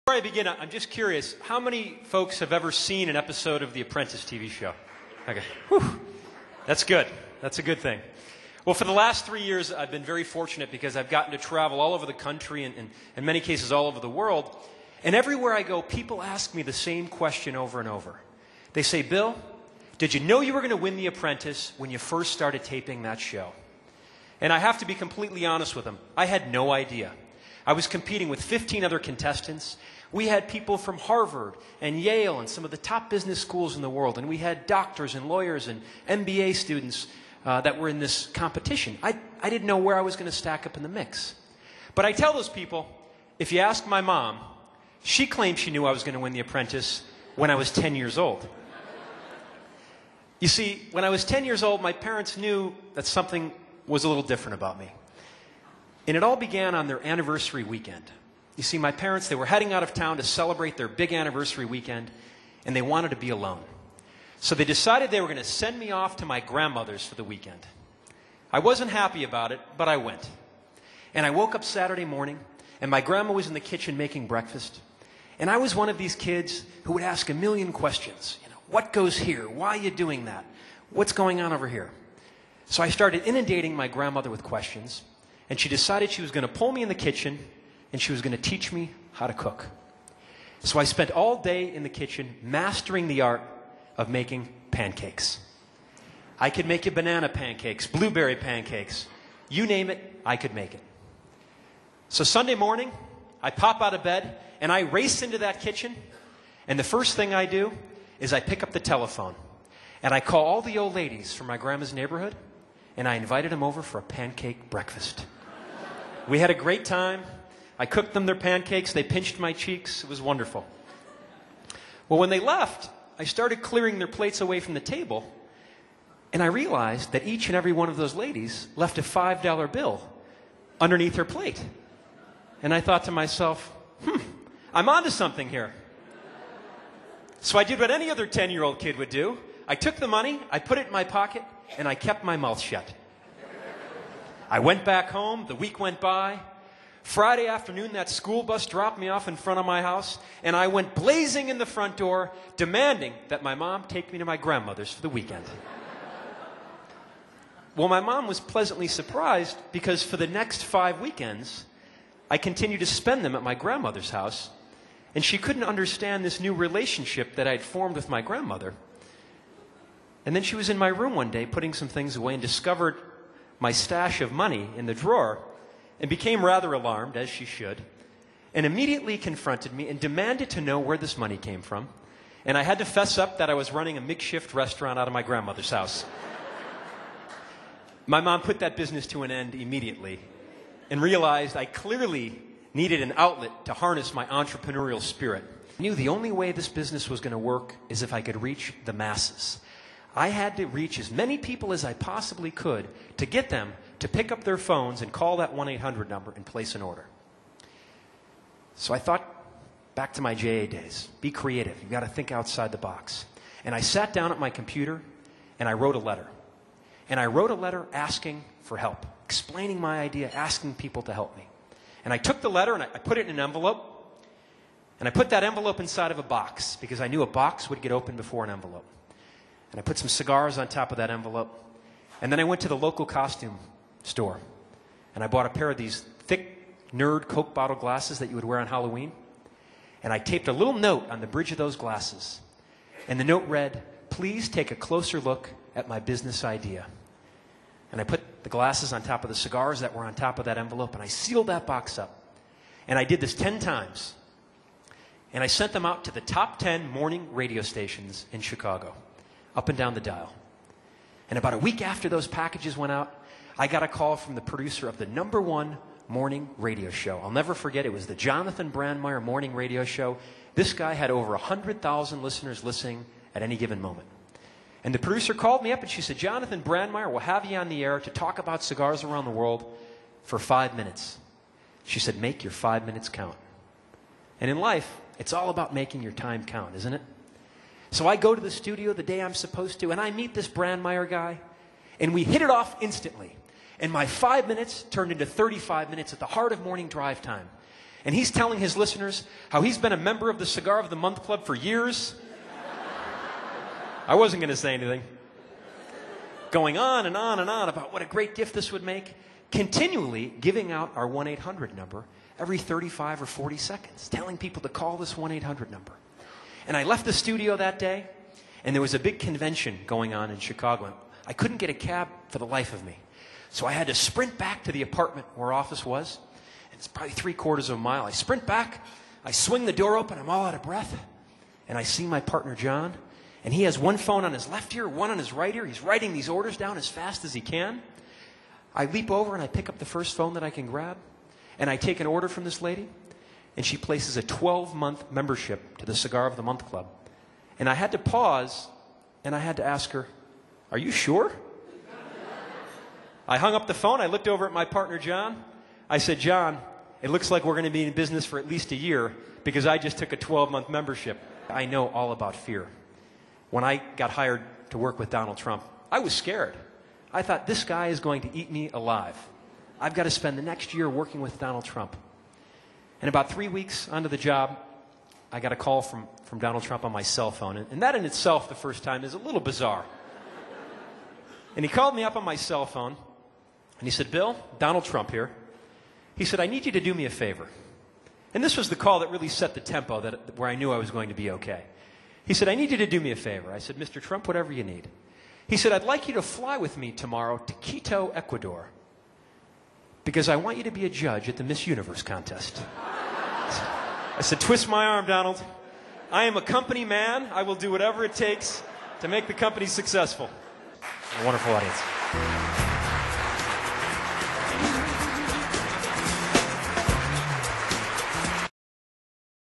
Before I begin, I'm just curious, how many folks have ever seen an episode of The Apprentice TV show? Okay. Whew. That's good. That's a good thing. Well, for the last 3 years, I've been very fortunate because I've gotten to travel all over the country and in many cases all over the world. And everywhere I go, people ask me the same question over and over. They say, Bill, did you know you were going to win The Apprentice when you first started taping that show? And I have to be completely honest with them. I had no idea. I was competing with 15 other contestants. We had people from Harvard and Yale and some of the top business schools in the world. And we had doctors and lawyers and MBA students that were in this competition. I didn't know where I was going to stack up in the mix. But I tell those people, if you ask my mom, she claimed she knew I was going to win The Apprentice when I was 10 years old. You see, when I was 10 years old, my parents knew that something was a little different about me. And it all began on their anniversary weekend. You see, my parents, they were heading out of town to celebrate their big anniversary weekend, and they wanted to be alone. So they decided they were going to send me off to my grandmother's for the weekend. I wasn't happy about it, but I went. And I woke up Saturday morning, and my grandma was in the kitchen making breakfast. And I was one of these kids who would ask a million questions. You know, what goes here? Why are you doing that? What's going on over here? So I started inundating my grandmother with questions. And she decided she was going to pull me in the kitchen and she was going to teach me how to cook. So I spent all day in the kitchen mastering the art of making pancakes. I could make you banana pancakes, blueberry pancakes. You name it, I could make it. So Sunday morning, I pop out of bed and I race into that kitchen. And the first thing I do is I pick up the telephone. And I call all the old ladies from my grandma's neighborhood. And I invited them over for a pancake breakfast. We had a great time. I cooked them their pancakes. They pinched my cheeks. It was wonderful. Well, when they left, I started clearing their plates away from the table. And I realized that each and every one of those ladies left a $5 bill underneath her plate. And I thought to myself, I'm onto something here. So I did what any other 10-year-old kid would do. I took the money, I put it in my pocket, and I kept my mouth shut. I went back home. The week went by. Friday afternoon, that school bus dropped me off in front of my house, and I went blazing in the front door, demanding that my mom take me to my grandmother's for the weekend. Well, my mom was pleasantly surprised because for the next 5 weekends, I continued to spend them at my grandmother's house, and she couldn't understand this new relationship that I'd formed with my grandmother. And then she was in my room one day putting some things away and discovered my stash of money in the drawer and became rather alarmed, as she should, and immediately confronted me and demanded to know where this money came from. And I had to fess up that I was running a makeshift restaurant out of my grandmother's house. My mom put that business to an end immediately and realized I clearly needed an outlet to harness my entrepreneurial spirit. I knew the only way this business was going to work is if I could reach the masses. I had to reach as many people as I possibly could to get them to pick up their phones and call that 1-800 number and place an order. So I thought back to my JA days. Be creative. You've got to think outside the box. And I sat down at my computer and I wrote a letter. And I wrote a letter asking for help, explaining my idea, asking people to help me. And I took the letter and I put it in an envelope. And I put that envelope inside of a box because I knew a box would get opened before an envelope. And I put some cigars on top of that envelope. And then I went to the local costume store. And I bought a pair of these thick nerd Coke bottle glasses that you would wear on Halloween. And I taped a little note on the bridge of those glasses. And the note read, "Please take a closer look at my business idea." And I put the glasses on top of the cigars that were on top of that envelope. And I sealed that box up. And I did this 10 times. And I sent them out to the top 10 morning radio stations in Chicago. Up and down the dial. And about a week after those packages went out, I got a call from the producer of the #1 morning radio show. I'll never forget, it was the Jonathan Brandmeier morning radio show. This guy had over 100,000 listeners listening at any given moment. And the producer called me up and she said, "Jonathan Brandmeier will have you on the air to talk about cigars around the world for 5 minutes." She said, "Make your 5 minutes count." And in life, it's all about making your time count, isn't it? So I go to the studio the day I'm supposed to, and I meet this Brandmeier guy, and we hit it off instantly. And my 5 minutes turned into 35 minutes at the heart of morning drive time. And he's telling his listeners how he's been a member of the Cigar of the Month Club for years. I wasn't going to say anything. Going on and on and on about what a great gift this would make. Continually giving out our 1-800 number every 35 or 40 seconds. Telling people to call this 1-800 number. And I left the studio that day, and there was a big convention going on in Chicago. I couldn't get a cab for the life of me. So I had to sprint back to the apartment where our office was. It's probably 3/4 of a mile. I sprint back, I swing the door open, I'm all out of breath, and I see my partner John, and he has one phone on his left ear, one on his right ear. He's writing these orders down as fast as he can. I leap over and I pick up the first phone that I can grab, and I take an order from this lady, and she places a 12-month membership to the Cigar of the Month Club. And I had to pause, and I had to ask her, "Are you sure?" I hung up the phone. I looked over at my partner, John. I said, "John, it looks like we're going to be in business for at least a year because I just took a 12-month membership." I know all about fear. When I got hired to work with Donald Trump, I was scared. I thought, this guy is going to eat me alive. I've got to spend the next year working with Donald Trump. And about 3 weeks onto the job, I got a call from Donald Trump on my cell phone. And that in itself, the first time, is a little bizarre. And he called me up on my cell phone, and he said, "Bill, Donald Trump here." He said, "I need you to do me a favor." And this was the call that really set the tempo where I knew I was going to be okay. He said, "I need you to do me a favor." I said, "Mr. Trump, whatever you need." He said, "I'd like you to fly with me tomorrow to Quito, Ecuador, because I want you to be a judge at the Miss Universe contest." I said, "Twist my arm, Donald. I am a company man. I will do whatever it takes to make the company successful." A wonderful audience.